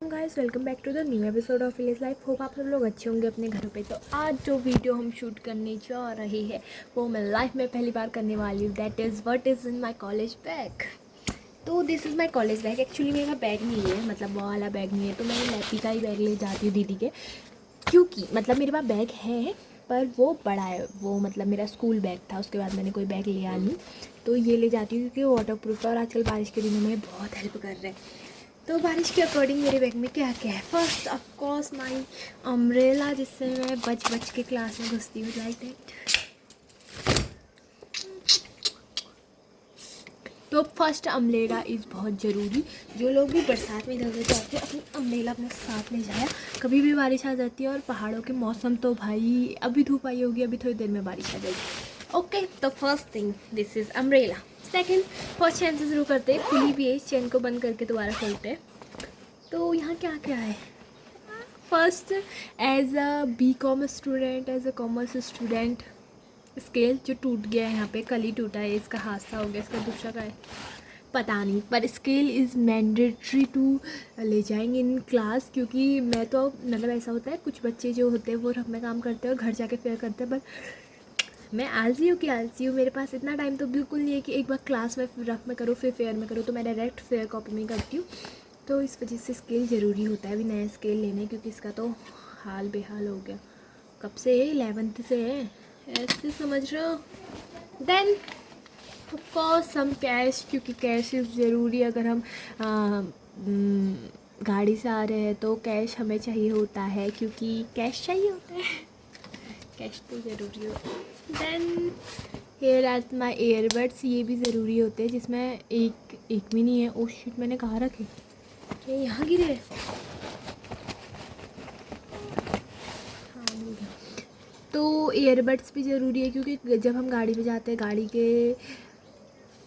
Guys, welcome back to the new episode of village life. Hope आप सब लोग अच्छे होंगे अपने घरों पे। तो आज जो वीडियो हम शूट करने जा रहे हैं वो मैं लाइफ में पहली बार करने वाली हूँ। That is what is in my college bag. तो this is my college bag. Actually मेरा बैग नहीं है, मतलब वो वाला बैग नहीं है, तो मैं लैपी का ही बैग ले जाती हूँ दीदी के, क्योंकि मतलब मेरे पास बैग है पर वो बड़ा है। वो मतलब मेरा स्कूल बैग था, उसके बाद मैंने कोई बैग लिया नहीं, तो ये ले जाती हूँ क्योंकि वाटर प्रूफ है और आजकल बारिश के दिनों में बहुत हेल्प कर रहे हैं। तो बारिश के अकॉर्डिंग मेरे बैग में क्या क्या है। फर्स्ट ऑफकोर्स माई अम्ब्रेला, जिससे मैं बच के क्लास में घुसती हूँ, लाइक दैट। तो फर्स्ट अम्ब्रेला इज़ बहुत ज़रूरी। जो लोग भी बरसात में इधर उधर जाते हैं अपनी अम्ब्रेला अपने साथ ले जाया। कभी भी बारिश आ जाती है और पहाड़ों के मौसम तो भाई, अभी धूप आई होगी, अभी थोड़ी देर में बारिश आ जाएगी। ओके, तो first thing this is umbrella. Second, first चैन से शुरू करते हैं, खुली भी है, इस चैन को बंद करके दोबारा खोलते हैं। तो यहाँ क्या क्या है। First, as a BCom student, as a commerce student, scale जो टूट गया है यहाँ पे, कल ही टूटा है, इसका हादसा हो गया। इसका दूसरा का है पता नहीं, पर स्केल इज़ मैंडेटरी टू ले जाएंगे इन क्लास, क्योंकि मैं तो मतलब ऐसा होता है कुछ बच्चे जो होते हैं वो रफ में काम करते हैं और घर जाके फेयर करते हैं, पर मैं आलसी हूँ कि आलसी हूँ, मेरे पास इतना टाइम तो बिल्कुल नहीं है कि एक बार क्लास में रफ में करो फिर फेयर में करो, तो मैं डायरेक्ट फेयर कॉपी में करती हूँ। तो इस वजह से स्केल ज़रूरी होता है अभी नया स्केल लेने, क्योंकि इसका तो हाल बेहाल हो गया। कब से है? 11th से है, ऐसे समझ रहे हो। देन ऑफकोर्स सम कैश, क्योंकि कैश इज़ ज़रूरी। अगर हम गाड़ी से आ रहे हैं तो कैश हमें चाहिए होता है, क्योंकि कैश चाहिए होता है, कैश तो ज़रूरी होता है। Then here at my earbuds, ये भी ज़रूरी होते हैं, जिसमें एक भी नहीं है। ओ शिट, मैंने कहाँ रखे? ये यहाँ गिरे? हाँ, मिल गया। तो ईयरबड्स भी ज़रूरी है, क्योंकि जब हम गाड़ी में जाते हैं,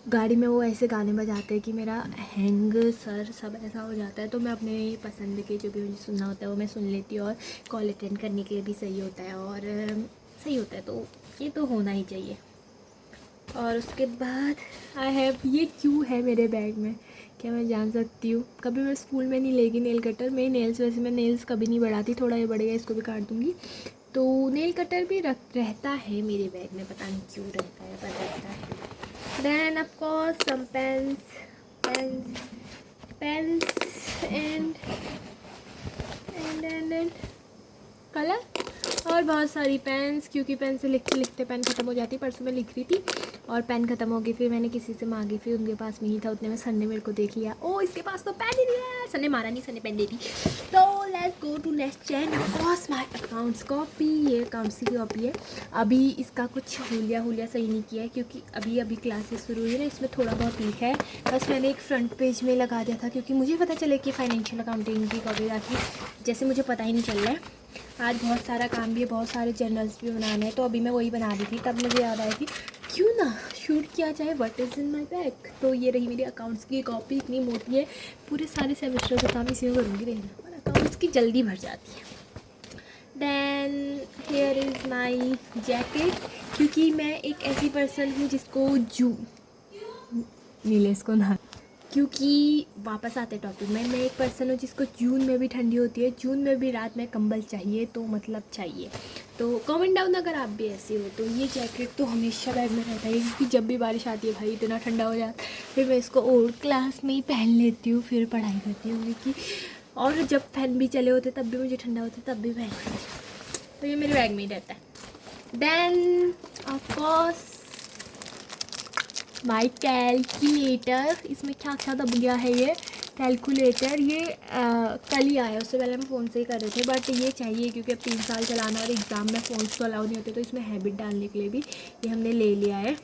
गाड़ी में वो ऐसे गाने बजाते हैं कि मेरा हैंग सर सब ऐसा हो जाता है। तो मैं अपने पसंद के जो भी मुझे सुनना होता है वो मैं सुन लेती हूँ, और कॉल अटेंड करने के लिए भी सही होता है, और सही होता है, तो ये तो होना ही चाहिए। और उसके बाद आई हैव, ये क्यों है मेरे बैग में, क्या मैं जान सकती हूँ? कभी मैं स्कूल में नहीं लेगी नेल कटर। मेरी नेल्स, वैसे मैं नेल्स कभी नहीं बढ़ाती, थोड़ा ये बढ़ेगा इसको भी काट दूँगी। तो नेल कटर भी रहता है मेरे बैग में, पता नहीं क्यों रहता है, पर रहता है। Then of course some pens and colour, और बहुत सारी पेन्स, क्योंकि पेन से लिखते लिखते पेन ख़त्म हो जाती। परसों मैं लिख रही थी और पेन ख़त्म हो गई, फिर मैंने किसी से मांगी, फिर उनके पास नहीं था, उतने में सर ने मेरे को देख लिया, ओ इसके पास तो पेन ही नहीं है। सर ने मारा नहीं, सर ने पेन दे दी। तो let's go to next chain, of course my accounts copy. ये अकाउंट्स की कॉपी है। अभी इसका कुछ हुलिया सही नहीं किया है, क्योंकि अभी क्लासेस शुरू हुई है ना, इसमें थोड़ा बहुत लिखा है। बस मैंने एक फ्रंट पेज में लगा दिया था, क्योंकि मुझे पता चले कि फाइनेंशियल अकाउंटिंग की कॉपी आती, जैसे मुझे पता ही नहीं चल रहा है। आज बहुत सारा काम भी है, बहुत सारे जर्नल्स भी बनाने हैं, तो अभी मैं वही बना रही थी, तब मुझे याद आया कि क्यों ना शूट किया जाए what is in my bag. तो ये रही मेरी अकाउंट्स की कॉपी, इतनी मोटी है, पूरे सारे सेमेस्टर का काम इसी में करूँगी, रहना, और अकाउंट्स की जल्दी भर जाती है। Then here is my jacket, क्योंकि मैं एक ऐसी पर्सन हूँ जिसको नीलेश को ना, क्योंकि वापस आते टॉपिक में, मैं एक पर्सन हूँ जिसको जून में भी ठंडी होती है, जून में भी रात में कंबल चाहिए, तो मतलब चाहिए। तो कमेंट डाउन अगर आप भी ऐसे हो। तो ये जैकेट तो हमेशा बैग में रहता है, क्योंकि जब भी बारिश आती है भाई इतना ठंडा हो जाता है, फिर मैं इसको और क्लास में ही पहन लेती हूँ, फिर पढ़ाई करती हूँ, क्योंकि और जब फैन भी चले होते तब भी मुझे ठंडा होता है, तब भी पहन लेती हूँ। तो ये मेरे बैग में ही रहता है। देन ऑफकोर्स माई कैलकुलेटर, इसमें क्या क्या दब गया है ये कैलकुलेटर। ये कल ही आया, उससे पहले हम फ़ोन से ही कर रहे थे, बट ये चाहिए क्योंकि अब 3 साल चलाना और एग्ज़ाम में फ़ोन तो अलाउ नहीं होते, तो इसमें हैबिट डालने के लिए भी ये हमने ले लिया है।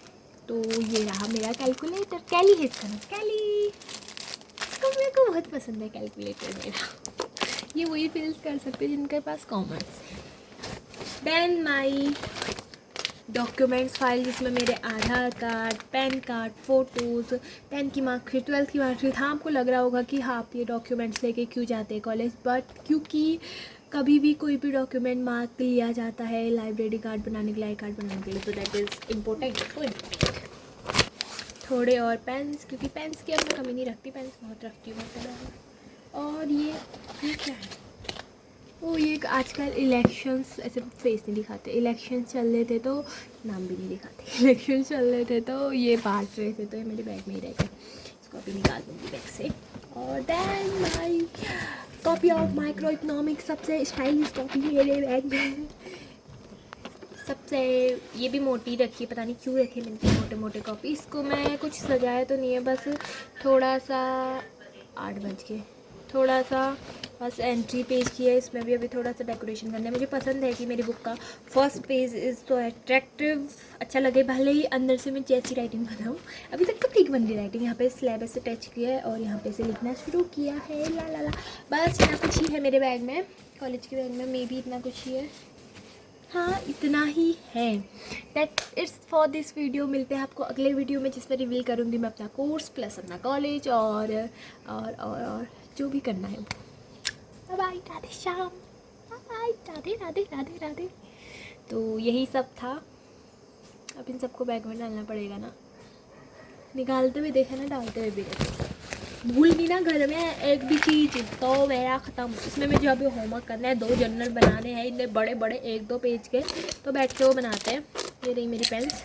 तो ये रहा मेरा कैलकुलेटर। कैली है इसका नाम, कैली। इसको मेरे को बहुत पसंद है कैलकुलेटर मेरा। ये वही फील्स कर सकते हैं जिनके पास कॉमर्स है। देन माई डॉक्यूमेंट्स फाइल, जिसमें मेरे Aadhaar card, pan card, photos, 10th की मार्कशीट, 12th की मार्कशीट। हाँ, आपको लग रहा होगा कि हाँ आप ये डॉक्यूमेंट्स लेके क्यों जाते हैं कॉलेज, बट क्योंकि कभी भी कोई भी डॉक्यूमेंट मार्क लिया जाता है लाइब्रेरी कार्ड बनाने के लिए, आई कार्ड बनाने के लिए, तो दैट इज़ इम्पोर्टेंट। थोड़े और पेन्स, क्योंकि पेन्स की अब मैं कमी नहीं रखती, पेन्स बहुत रखती हूँ मैं। और ये क्या है? वो ये एक आजकल इलेक्शंस ऐसे फेस नहीं दिखाते, इलेक्शन चल रहे थे तो नाम भी नहीं दिखाते, इलेक्शन चल रहे थे तो ये बांट रहे थे, तो ये मेरे बैग में ही रह गए, इसको अभी निकाल दूँगी बैग से। और then my copy of micro economics, सबसे स्टाइलिश कॉपी मेरे बैग में, सबसे ये भी मोटी रखी है, पता नहीं क्यों रखी है मैंने मोटे मोटे कॉपी। इसको मैं कुछ सजाया तो नहीं है, बस थोड़ा सा 8 बज के थोड़ा सा बस एंट्री पेज की है, इसमें भी अभी थोड़ा सा डेकोरेशन करना है। मुझे पसंद है कि मेरी बुक का फर्स्ट पेज इज़ तो अट्रैक्टिव, अच्छा लगे, भले ही अंदर से मैं जैसी राइटिंग बनाऊँ। अभी तक तो ठीक बन रही राइटिंग, यहाँ पे स्लैब से टच किया है और यहाँ पे से लिखना शुरू किया है, ला ला ला। बस इतना कुछ ही है मेरे बैग में, कॉलेज के बैग में मे भी इतना कुछ ही है, हाँ इतना ही है। That it's for this video. मिलते हैं आपको अगले वीडियो में, जिसमें रिवील करूँगी मैं अपना कोर्स प्लस अपना कॉलेज और जो भी करना है। Bye bye, Radhe Shyam, bye, Radhe Radhe Radhe Radhe. तो यही सब था, अब इन सबको बैग में डालना पड़ेगा ना, निकालते हुए देखे ना, डालते हुए भी देखे, भूल भी ना घर में एक भी चीज़ तो मेरा ख़त्म। इसमें मुझे अभी होमवर्क करना है, 2 जर्नल बनाने हैं, इतने बड़े बड़े 1-2 पेज के, तो बैठ के वो बनाते हैं। ये रही मेरी पेन्स,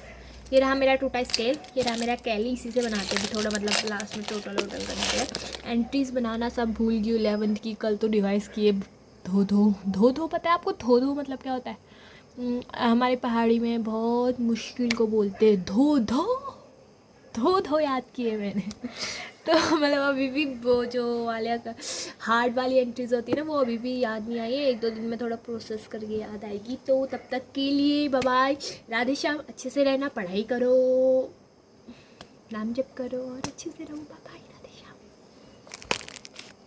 ये रहा मेरा टूटा स्केल, ये रहा मेरा कैली, इसी से बनाते हैं थोड़ा, मतलब लास्ट में टोटल करने के लिए। एंट्रीज़ बनाना सब भूल गई 11th की, कल तो डिवाइस किए। धो पता है आपको धो मतलब क्या होता है? हमारे पहाड़ी में बहुत मुश्किल को बोलते हैं धो याद किए मैंने। तो मतलब अभी भी वो जो वाले हार्ड वाली एंट्रीज होती है ना, वो अभी भी याद नहीं आई है, 1-2 दिन में थोड़ा प्रोसेस करके याद आएगी। तो तब तक के लिए बाय बाय, राधे श्याम, अच्छे से रहना, पढ़ाई करो, नाम जप करो और अच्छे से रहो, बाय बाय।